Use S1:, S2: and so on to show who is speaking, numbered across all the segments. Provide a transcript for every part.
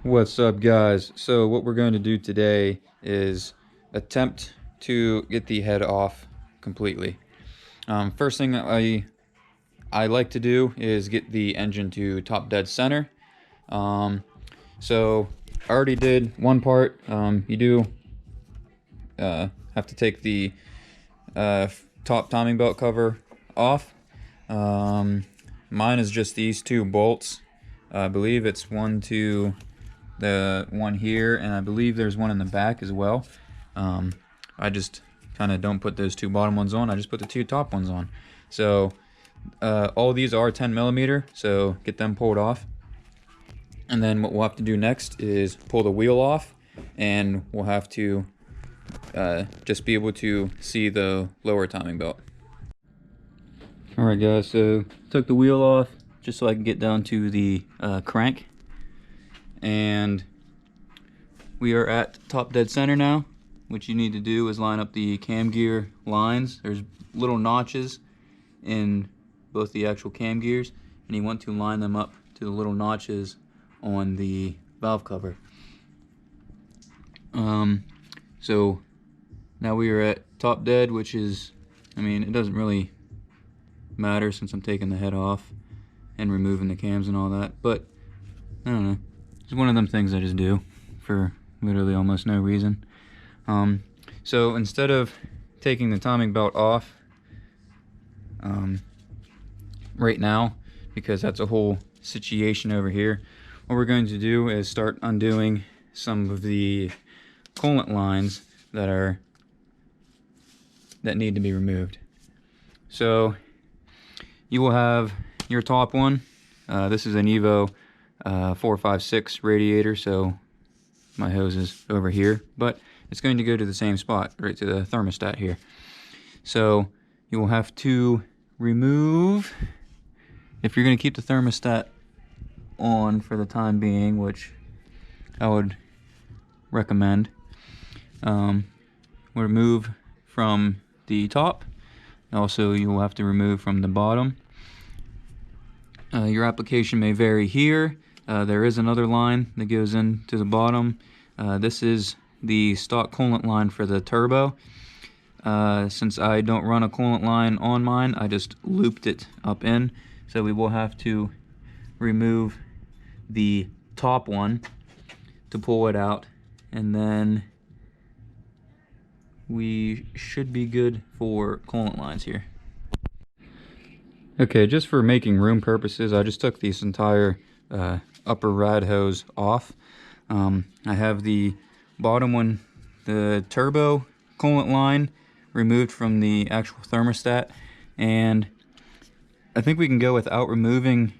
S1: What's up, guys? So what we're going to do today is attempt to get the head off completely. First thing I like to do is get the engine to top dead center. So I already did one part. You do have to take the top timing belt cover off. Mine is just these two bolts. I believe it's the one here, and I believe there's one in the back as well. I just kind of don't put those two bottom ones on. I just put the two top ones on. So all these are 10 millimeter, so get them pulled off. And then what we'll have to do next is pull the wheel off, and we'll have to just be able to see the lower timing belt. Alright guys, so took the wheel off just so I can get down to the crank. And we are at top dead center now. What you need to do is line up the cam gear lines. There's little notches in both the actual cam gears, and you want to line them up to the little notches on the valve cover. So now we are at top dead, which is, I mean, it doesn't really matter since I'm taking the head off and removing the cams and all that, but I don't know. It's one of them things I just do for literally almost no reason. So instead of taking the timing belt off right now, because that's a whole situation over here, what we're going to do is start undoing some of the coolant lines that need to be removed. So you will have your top one. This is an Evo 456 radiator, so my hose is over here, but it's going to go to the same spot, right to the thermostat here. So you will have to remove, if you're going to keep the thermostat on for the time being, which I would recommend, remove from the top. Also, you will have to remove from the bottom. Your application may vary here. There is another line that goes into the bottom. This is the stock coolant line for the turbo. Since I don't run a coolant line on mine, I just looped it up in. So we will have to remove the top one to pull it out, and then we should be good for coolant lines here. Okay, just for making room purposes, I just took this entire upper rad hose off. I have the bottom one, the turbo coolant line, removed from the actual thermostat, and I think we can go without removing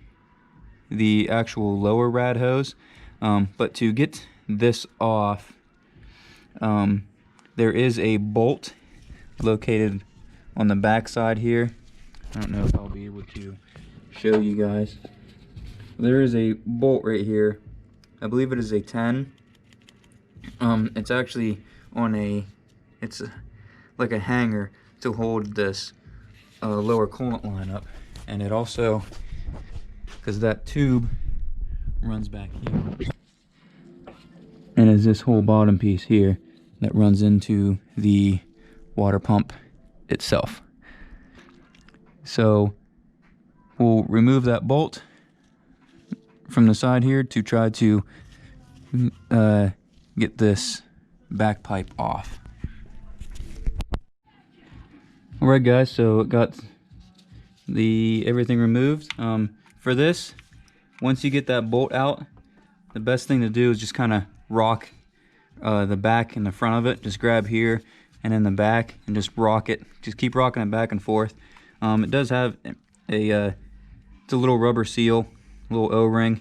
S1: the actual lower rad hose, but to get this off, there is a bolt located on the back side here. I don't know if I'll be able to show you guys. There is a bolt right here. I believe it is a 10. It's actually on it's like a hanger to hold this lower coolant line up. And it also, because that tube runs back here, and is this whole bottom piece here that runs into the water pump itself. So we'll remove that bolt from the side here to try to get this back pipe off. Alright guys, so it got everything removed. For this, once you get that bolt out, the best thing to do is just kind of rock the back and the front of it. Just grab here and in the back and just rock it. Just keep rocking it back and forth. It does have it's a little rubber seal, a little O-ring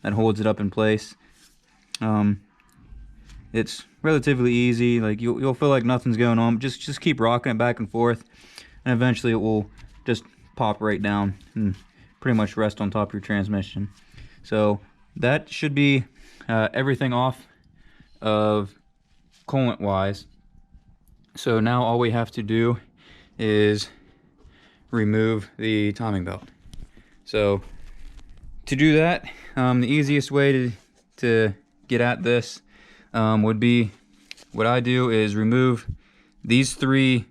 S1: that holds it up in place. It's relatively easy. Like you'll feel like nothing's going on. Just keep rocking it back and forth, and eventually it will just pop right down and pretty much rest on top of your transmission. So that should be everything off of coolant wise. So now all we have to do is remove the timing belt. So to do that, the easiest way to get at this would be, what I do is remove these 3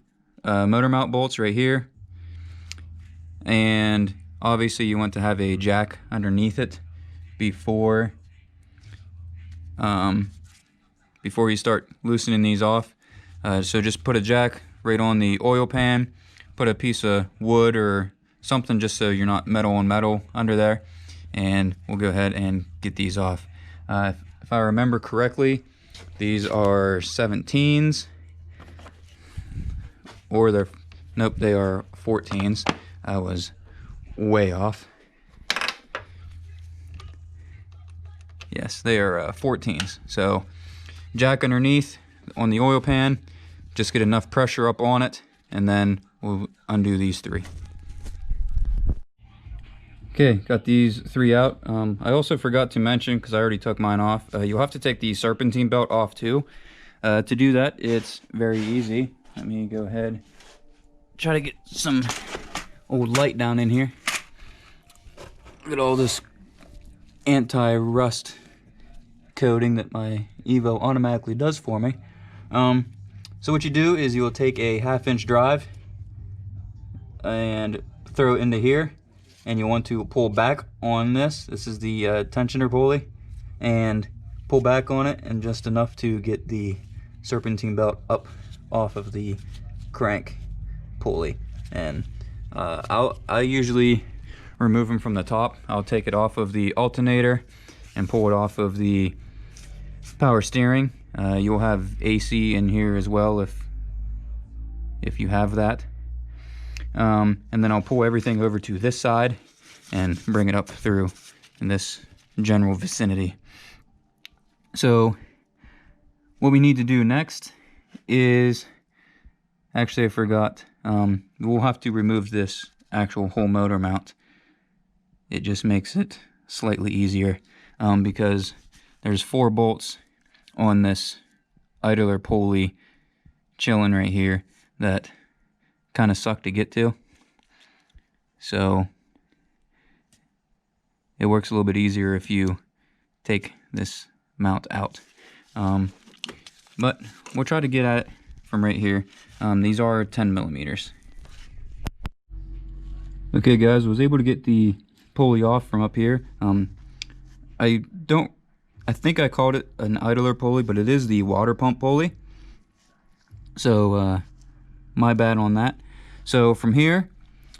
S1: motor mount bolts right here, and obviously you want to have a jack underneath it before you start loosening these off. So just put a jack right on the oil pan, put a piece of wood or something just so you're not metal on metal under there, and we'll go ahead and get these off. If I remember correctly, these are 17s, or nope, they are 14s. I was way off. Yes, they are 14s. So jack underneath on the oil pan, just get enough pressure up on it, and then we'll undo these 3. Okay, got these 3 out. I also forgot to mention, because I already took mine off, you'll have to take the serpentine belt off too. To do that, it's very easy. Let me go ahead, try to get some old light down in here. Look at all this anti-rust coating that my Evo automatically does for me. So what you do is you will take a 1/2-inch drive and throw it into here, and you want to pull back on this. This is the tensioner pulley, and pull back on it, and just enough to get the serpentine belt up off of the crank pulley. And I usually remove them from the top. I'll take it off of the alternator and pull it off of the power steering. You'll have AC in here as well if you have that. And then I'll pull everything over to this side and bring it up through in this general vicinity. So what we need to do next is, actually I forgot, we'll have to remove this actual whole motor mount. It just makes it slightly easier because there's 4 bolts on this idler pulley chilling right here that kind of suck to get to. So it works a little bit easier if you take this mount out. But we'll try to get at it from right here. These are 10 millimeters. Okay guys, was able to get the pulley off from up here. I think I called it an idler pulley, but it is the water pump pulley. So my bad on that. So from here,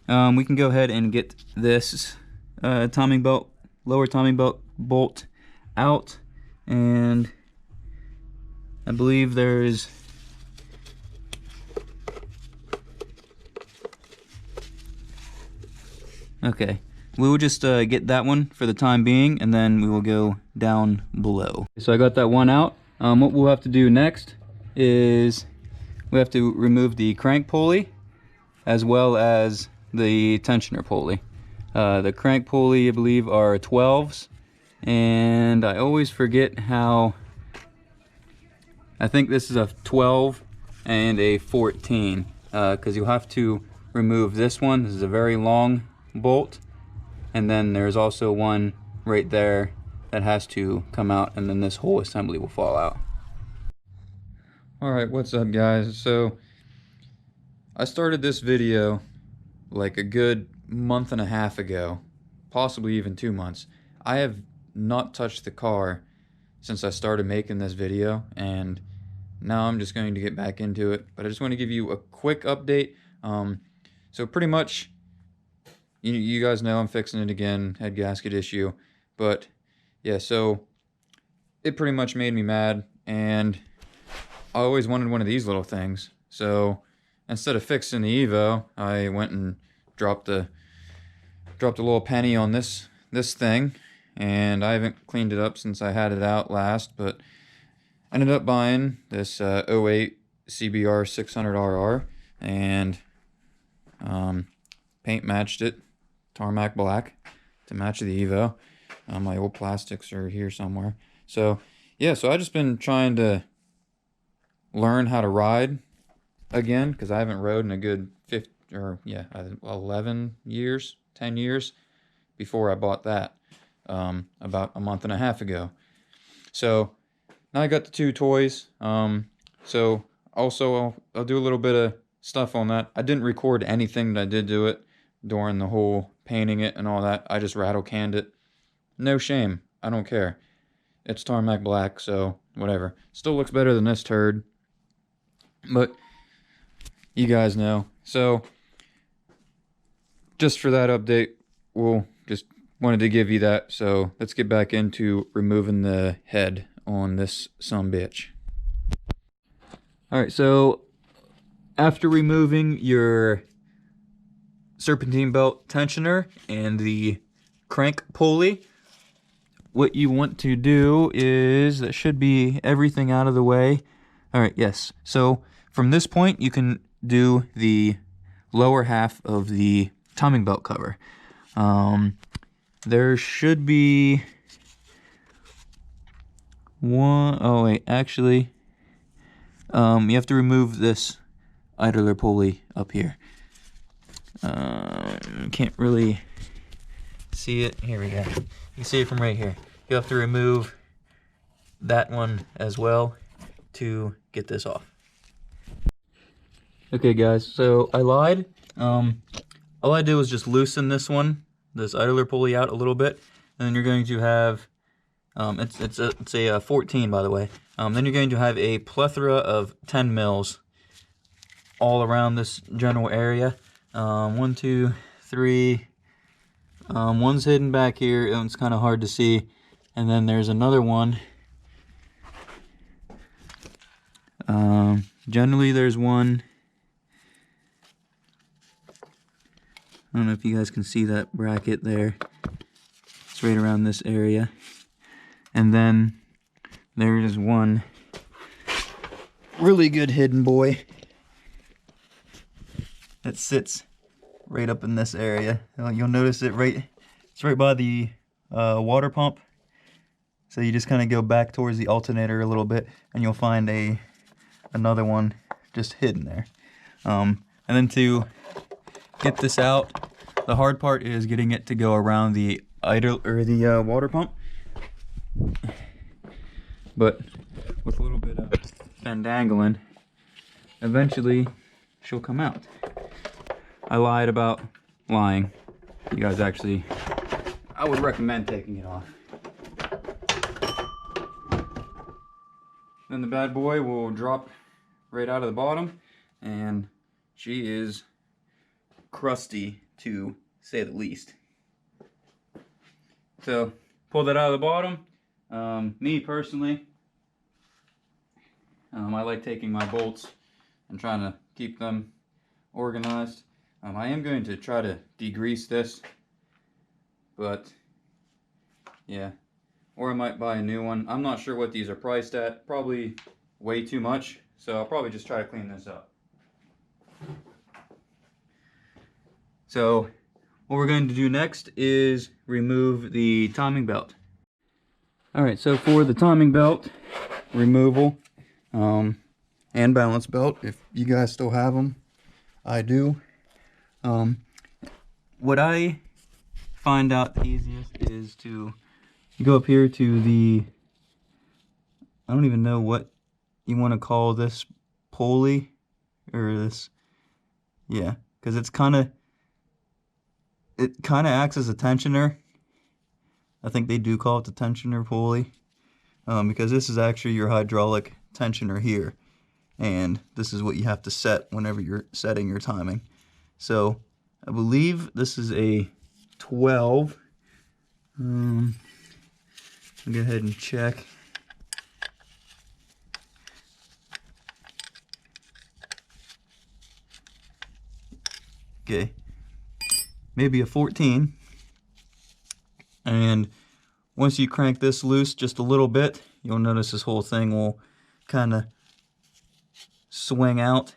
S1: we can go ahead and get this timing belt, lower timing belt bolt out, and I believe there's okay. We will just get that one for the time being, and then we will go down below. So I got that one out. What we'll have to do next is we have to remove the crank pulley as well as the tensioner pulley. The crank pulley, I believe, are 12s, and I always forget how, I think this is a 12 and a 14, because you'll have to remove this one. This is a very long bolt, and then there's also one right there that has to come out, and then this whole assembly will fall out. Alright, what's up guys? So I started this video like a good month and a half ago, possibly even 2 months. I have not touched the car since I started making this video, and now I'm just going to get back into it. But I just want to give you a quick update. So pretty much, you guys know I'm fixing it again, head gasket issue. But yeah, so it pretty much made me mad, and I always wanted one of these little things. So instead of fixing the Evo, I went and dropped a little penny on this thing, and I haven't cleaned it up since I had it out last, but I ended up buying this 08 CBR 600RR, and paint matched it, tarmac black, to match the Evo. My old plastics are here somewhere. So yeah, so I've just been trying to learn how to ride again, because I haven't rode in a good 11 years, 10 years before I bought that, about a month and a half ago. So now I got the 2 toys. So also I'll do a little bit of stuff on that. I didn't record anything, but I did do it during the whole painting it and all that. I just rattle canned it. No shame. I don't care. It's tarmac black, so whatever. Still looks better than this turd. But you guys know. So just for that update, we'll just wanted to give you that. So let's get back into removing the head on this sumbitch. Alright, so after removing your serpentine belt tensioner and the crank pulley, what you want to do is, that should be everything out of the way. Alright, yes. So from this point, you can do the lower half of the timing belt cover. There should be one, oh wait, actually, you have to remove this idler pulley up here. Can't really see it. Here we go. You can see it from right here. You have to remove that one as well to get this off. Okay guys, so I lied. All I did was just loosen this idler pulley out a little bit, and then you're going to have, it's a 14 by the way. Then you're going to have a plethora of 10 mils all around this general area. 1, 2, 3. One's hidden back here, and it's kind of hard to see. And then there's another one. Generally there's one. I don't know if you guys can see that bracket there. It's right around this area. And then there is one really good hidden boy that sits right up in this area. You'll notice it's right by the water pump. So you just kind of go back towards the alternator a little bit, and you'll find another one just hidden there. And then to get this out, the hard part is getting it to go around the water pump. But with a little bit of fandangling, eventually she'll come out. I lied about lying. You guys actually, I would recommend taking it off. Then the bad boy will drop right out of the bottom, and she is crusty to say the least. So pull that out of the bottom. Me personally, I like taking my bolts and trying to keep them organized. I am going to try to degrease this, but yeah, or I might buy a new one. I'm not sure what these are priced at, probably way too much, so I'll probably just try to clean this up. So what we're going to do next is remove the timing belt. Alright, so for the timing belt removal, and balance belt, if you guys still have them, I do. What I find out the easiest is to go up here to the, I don't even know what you want to call this pulley, or this, yeah, because it kind of acts as a tensioner. I think they do call it the tensioner pulley, because this is actually your hydraulic tensioner here, and this is what you have to set whenever you're setting your timing. So I believe this is a 12. I'll go ahead and check. Okay, maybe a 14. And once you crank this loose just a little bit, you'll notice this whole thing will kind of swing out,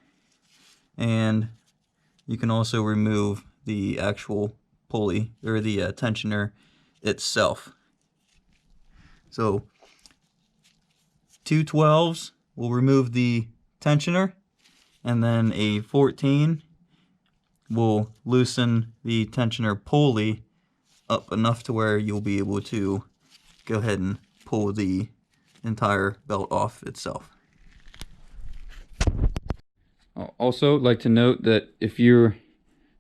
S1: and you can also remove the actual pulley, or the tensioner itself. So 2 12s will remove the tensioner, and then a 14 will loosen the tensioner pulley up enough to where you'll be able to go ahead and pull the
S2: entire belt off itself.
S1: Also, like to note that if you're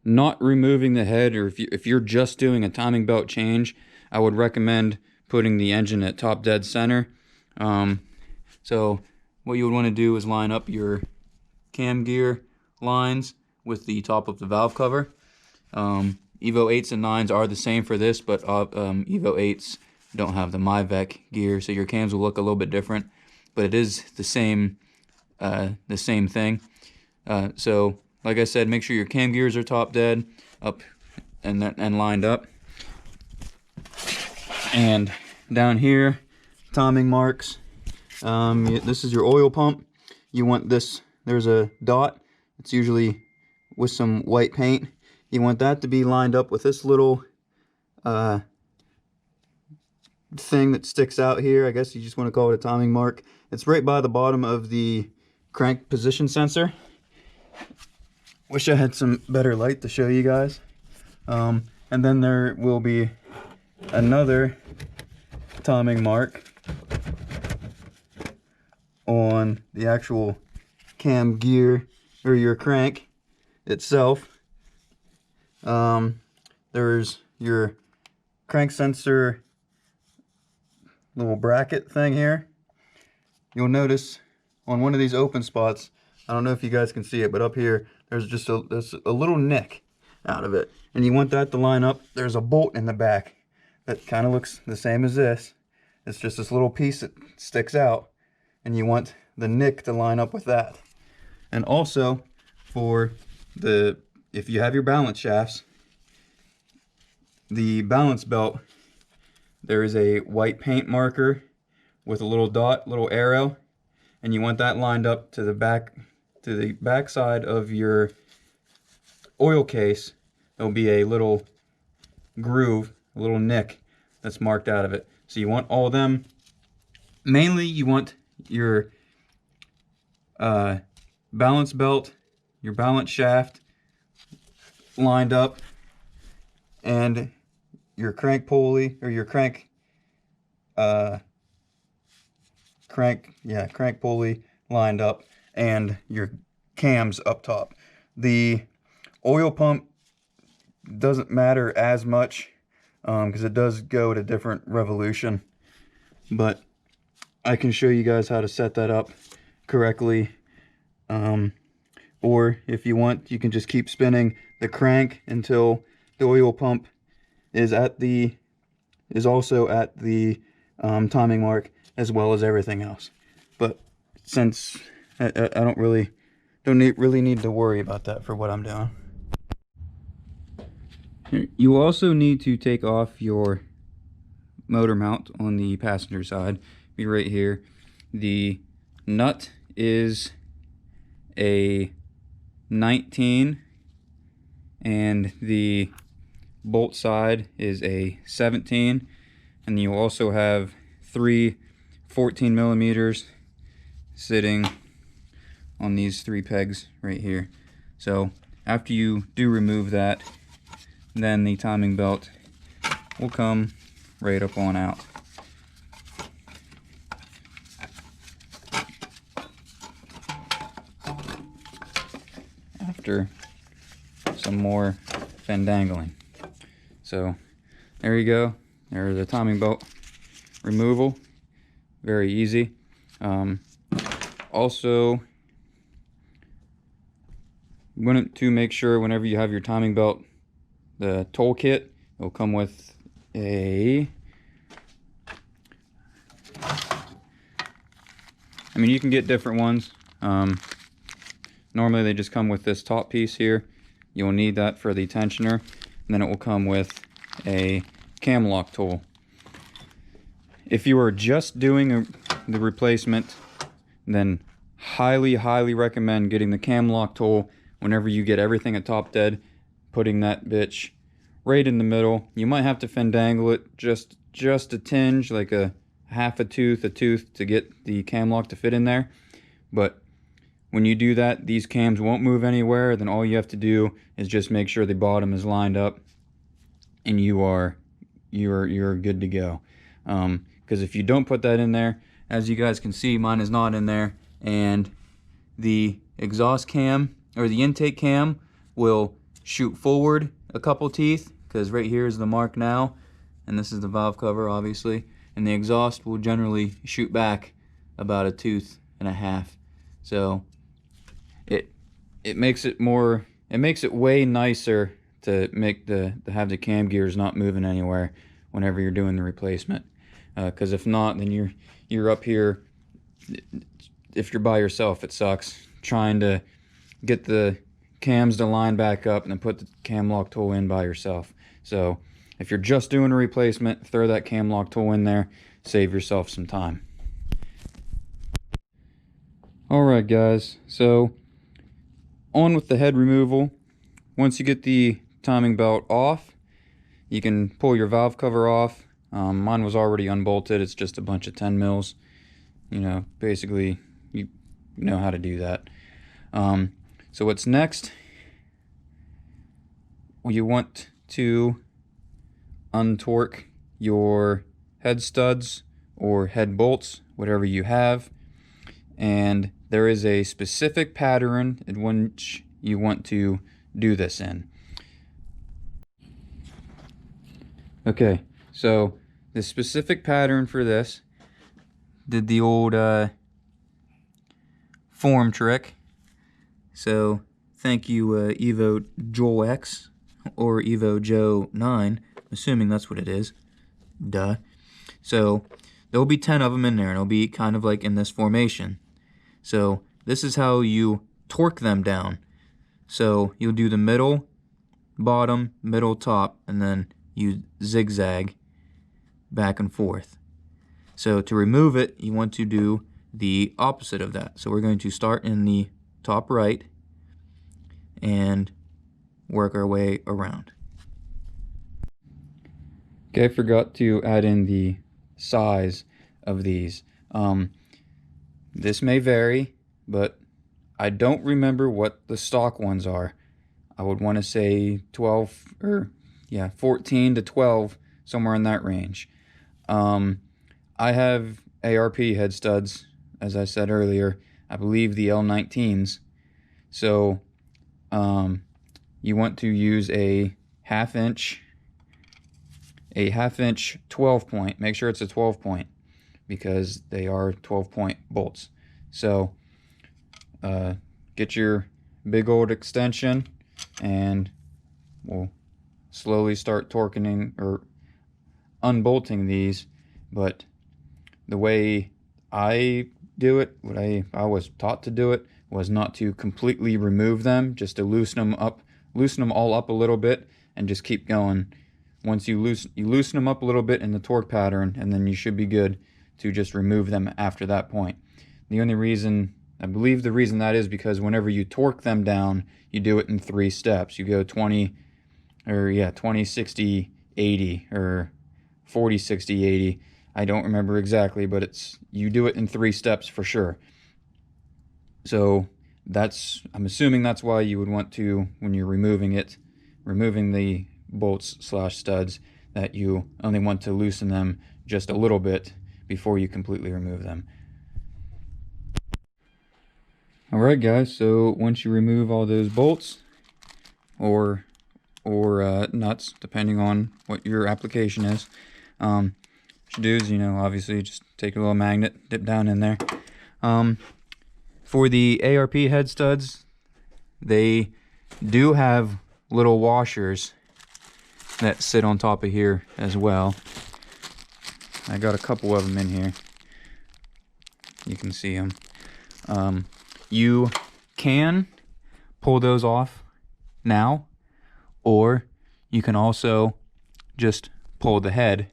S1: not removing the head, or if you're just doing a timing belt change, I would recommend putting the engine at top dead center. So what you would want to do is line up your cam gear lines with the top of the valve cover. Evo 8s and 9s are the same for this, but Evo 8s don't have the MyVec gear, so your cams will look a little bit different, but it is the same thing. So like I said, make sure your cam gears are top dead up and lined up. And down here, timing marks. This is your oil pump. You want this, there's a dot. It's usually with some white paint. You want that to be lined up with this little thing that sticks out here. I guess you just want to call it a timing mark. It's right by the bottom of the crank position sensor. Wish I had some better light to show you guys. And then there will be another timing mark on the actual cam gear or your crank itself. There's your crank sensor little bracket thing here. You'll notice on one of these open spots, I don't know if you guys can see it, but up here there's just a little nick out of it, and you want that to line up. There's a bolt in the back that kind of looks the same as this. It's just this little piece that sticks out, and you want the nick to line up with that. And also for if you have your balance shafts, the balance belt, there is a white paint marker with a little dot, little arrow, and you want that lined up to the back side of your oil case. There'll be a little groove, a little nick that's marked out of it. So you want all of them. Mainly you want your balance belt, your balance shaft lined up, and your crank pulley, or your crank pulley lined up, and your cams up top. The oil pump doesn't matter as much because it does go at a different revolution, but I can show you guys how to set that up correctly. Or if you want, you can just keep spinning the crank until the oil pump is also at the timing mark, as well as everything else. But since I don't really need to worry about that for what I'm doing. You also need to take off your motor mount on the passenger side. Be right here. The nut is a 19 and the bolt side is a 17, and you also have 3 14 millimeters sitting on these 3 pegs right here. So after you do remove that, then the timing belt will come right up on out. After some more fendangling. So there you go. There's the timing belt removal. Very easy. Also, you want to make sure whenever you have your timing belt, the tool kit will come with you can get different ones. Normally they just come with this top piece here. You'll need that for the tensioner, and then it will come with a cam lock tool. If you are just doing the replacement, then highly recommend getting the cam lock tool whenever you get everything at top dead, putting that bitch right in the middle. You might have to fendangle it just a tinge, like a half a tooth to get the cam lock to fit in there. But when you do that, these cams won't move anywhere. Then all you have to do is just make sure the bottom is lined up, and you're good to go. Because if you don't put that in there, as you guys can see, mine is not in there, and the exhaust cam or the intake cam will shoot forward a couple teeth, because right here is the mark now, and this is the valve cover obviously, and the exhaust will generally shoot back about a tooth and a half. So it makes it more, it makes it way nicer to make to have the cam gears not moving anywhere whenever you're doing the replacement, because if not, then you're up here, if you're by yourself, it sucks trying to get the cams to line back up and then put the cam lock tool in by yourself. So if you're just doing a replacement, throw that cam lock tool in there, save yourself some time. Alright guys, so on with the head removal. Once you get the timing belt off, you can pull your valve cover off. Mine was already unbolted, it's just a bunch of 10 mils. You know, basically you know how to do that. So what's next? Well, you want to untorque your head studs or head bolts, whatever you have, and there is a specific pattern in which you want to do this in. Okay, so the specific pattern for this, did the old form trick. So thank you Evo Joel X or Evo Joe 9, assuming that's what it is. Duh. So there'll be 10 of them in there, and it'll be kind of like in this formation. So this is how you torque them down. So you'll do the middle, bottom, middle, top, and then you zigzag back and forth. So to remove it, you want to do the opposite of that. So we're going to start in the top right and work our way around. Okay, I forgot to add in the size of these. This may vary, but I don't remember what the stock ones are. I would want to say 12 or 14 to 12, somewhere in that range. I have ARP head studs, as I said earlier. I believe the L19s. So you want to use a half inch 12 point. Make sure it's a 12 point, because they are 12 point bolts. So get your big old extension, and we'll slowly start torquing or unbolting these. But the way I do it, what I was taught to do it, was not to completely remove them, just to loosen them all up a little bit, and just keep going. Once you loosen them up a little bit in the torque pattern, and then you should be good to just remove them after that point. The only reason, I believe the reason that is because whenever you torque them down, you do it in 3 steps. You go 20, 60, 80, or 40, 60, 80. I don't remember exactly, but you do it in 3 steps for sure. So I'm assuming that's why you would want to, when you're removing the bolts / studs, that you only want to loosen them just a little bit before you completely remove them. Alright guys, so once you remove all those bolts or nuts, depending on what your application is, what you do is, obviously just take a little magnet, dip down in there. For the ARP head studs, they do have little washers that sit on top of here as well. I got a couple of them in here. You can see them. You can pull those off now, or you can also just pull the head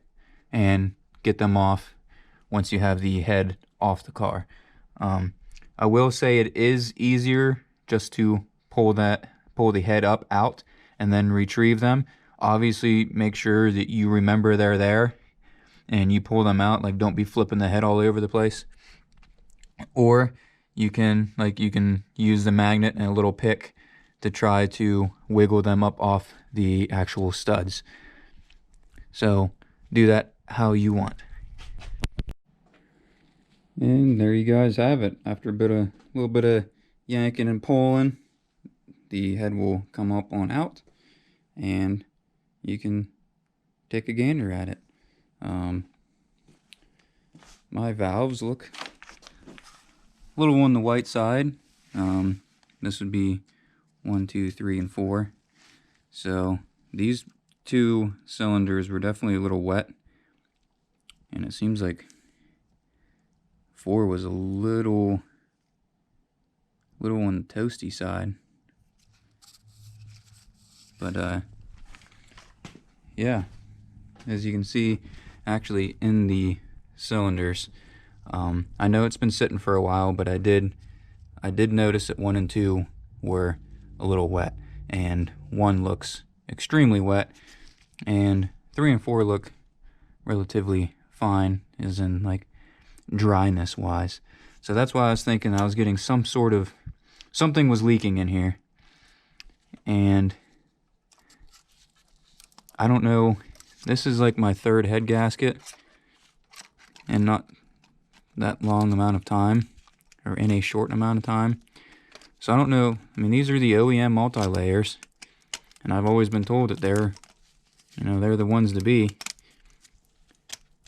S1: and get them off once you have the head off the car. I will say it is easier just to pull the head up out and then retrieve them. Obviously, make sure that you remember they're there and you pull them out. Like, don't be flipping the head all over the place. Or you can use the magnet and a little pick to try to wiggle them up off the actual studs. So do that how you want. And there you guys have it. After a little bit of yanking and pulling, the head will come up on out, and you can take a gander at it. My valves look a little on the white side. This would be 1, 2, 3, and 4. So these 2 cylinders were definitely a little wet, and it seems like 4 was a little on the toasty side. But yeah, as you can see, actually in the cylinders, I know it's been sitting for a while, but I did notice that 1 and 2 were a little wet, and 1 looks extremely wet, and 3 and 4 look relatively fine, as in like dryness wise. So that's why I was thinking I was getting something was leaking in here, and I don't know. This is like my 3rd head gasket, and not that long amount of time, or in a short amount of time. So I don't know. I mean, these are the OEM multi-layers, and I've always been told that they're the ones to be.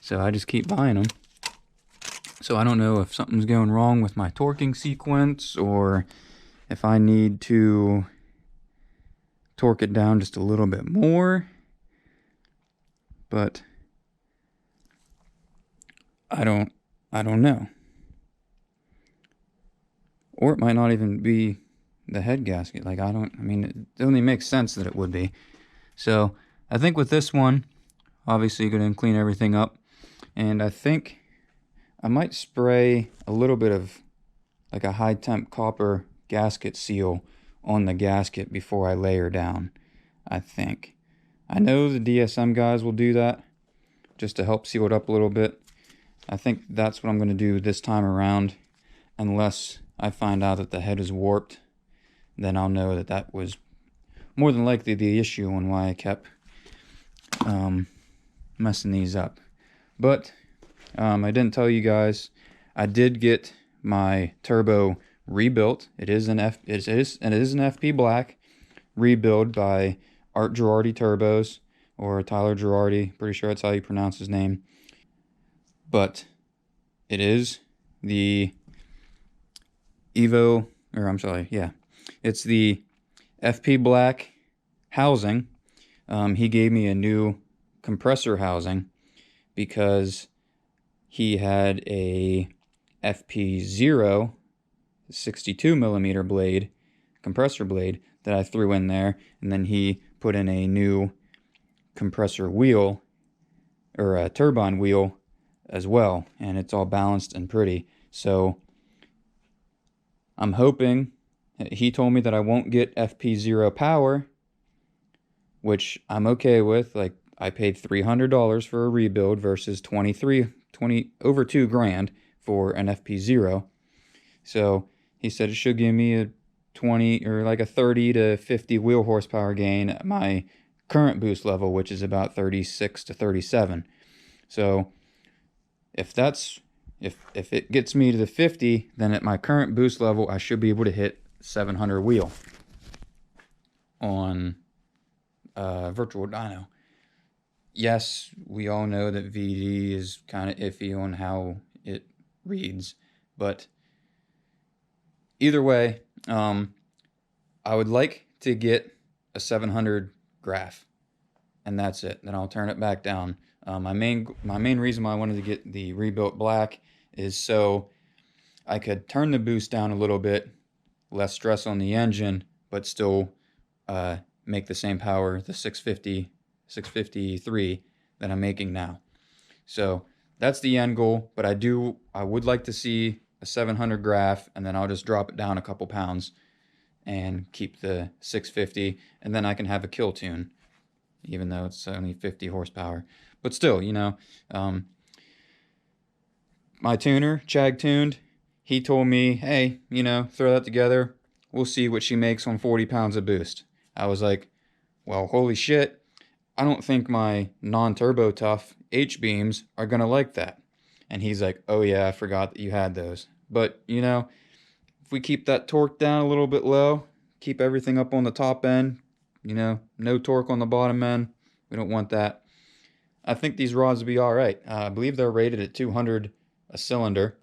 S1: So I just keep buying them. So I don't know if something's going wrong with my torquing sequence, or if I need to torque it down just a little bit more. But I don't know. Or it might not even be the head gasket. Like, I mean, it only makes sense that it would be. So I think with this one, obviously going to clean everything up. And I think I might spray a little bit of like a high temp copper gasket seal on the gasket before I layer down, I think. I know the DSM guys will do that just to help seal it up a little bit. I think that's what I'm going to do this time around, unless I find out that the head is warped. Then I'll know that that was more than likely the issue and why I kept messing these up. But I didn't tell you guys, I did get my turbo rebuilt. It is an FP Black rebuild by Art Girardi Turbos, or Tyler Girardi, pretty sure that's how you pronounce his name. But it is the it's the FP Black housing. He gave me a new compressor housing because he had a FP0 62 millimeter blade, compressor blade, that I threw in there, and then he put in a new compressor wheel, or a turbine wheel as well, and it's all balanced and pretty. So I'm hoping, he told me that I won't get FP0 power, which I'm okay with. Like, I paid $300 for a rebuild versus over $2,000 for an FP0. So he said it should give me a 20 or like a 30 to 50 wheel horsepower gain at my current boost level, which is about 36 to 37. So if it gets me to the 50, then at my current boost level, I should be able to hit 700 wheel on virtual dyno. Yes, we all know that VD is kind of iffy on how it reads, but either way, I would like to get a 700 graph, and that's it. Then I'll turn it back down. My main reason why I wanted to get the rebuilt black is so I could turn the boost down a little bit, less stress on the engine, but still make the same power, the 653 that I'm making now. So that's the end goal, but I would like to see a 700 graph, and then I'll just drop it down a couple pounds and keep the 650, and then I can have a kill tune, even though it's only 50 horsepower. But still, my tuner, Chag Tuned, he told me, hey, throw that together. We'll see what she makes on 40 pounds of boost. I was like, well, holy shit. I don't think my non-turbo tough H-beams are going to like that. And he's like, oh yeah, I forgot that you had those. But, you know, if we keep that torque down a little bit low, keep everything up on the top end, you know, no torque on the bottom end, we don't want that. I think these rods will be all right. I believe they're rated at 200 a cylinder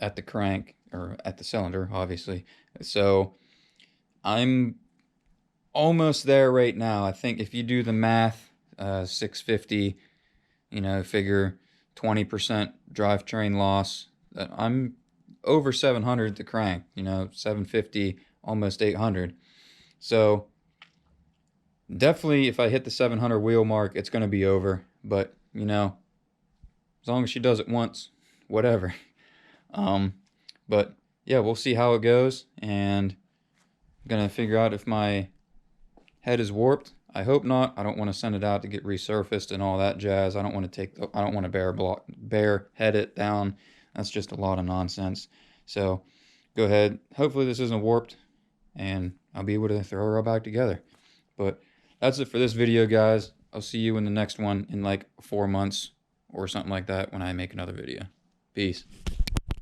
S1: at the crank, or at the cylinder, obviously. So I'm almost there right now. I think if you do the math, 650, you know, figure 20% drivetrain loss, I'm over 700 at the crank, you know, 750, almost 800. So definitely if I hit the 700 wheel mark, it's going to be over. But, you know, as long as she does it once, whatever. But yeah, we'll see how it goes, and I'm going to figure out if my head is warped. I hope not. I don't want to send it out to get resurfaced and all that jazz. I don't want to bare head it down. That's just a lot of nonsense. So go ahead. Hopefully this isn't warped, and I'll be able to throw her all back together. But that's it for this video, guys. I'll see you in the next one in like 4 months or something like that when I make another video. Peace.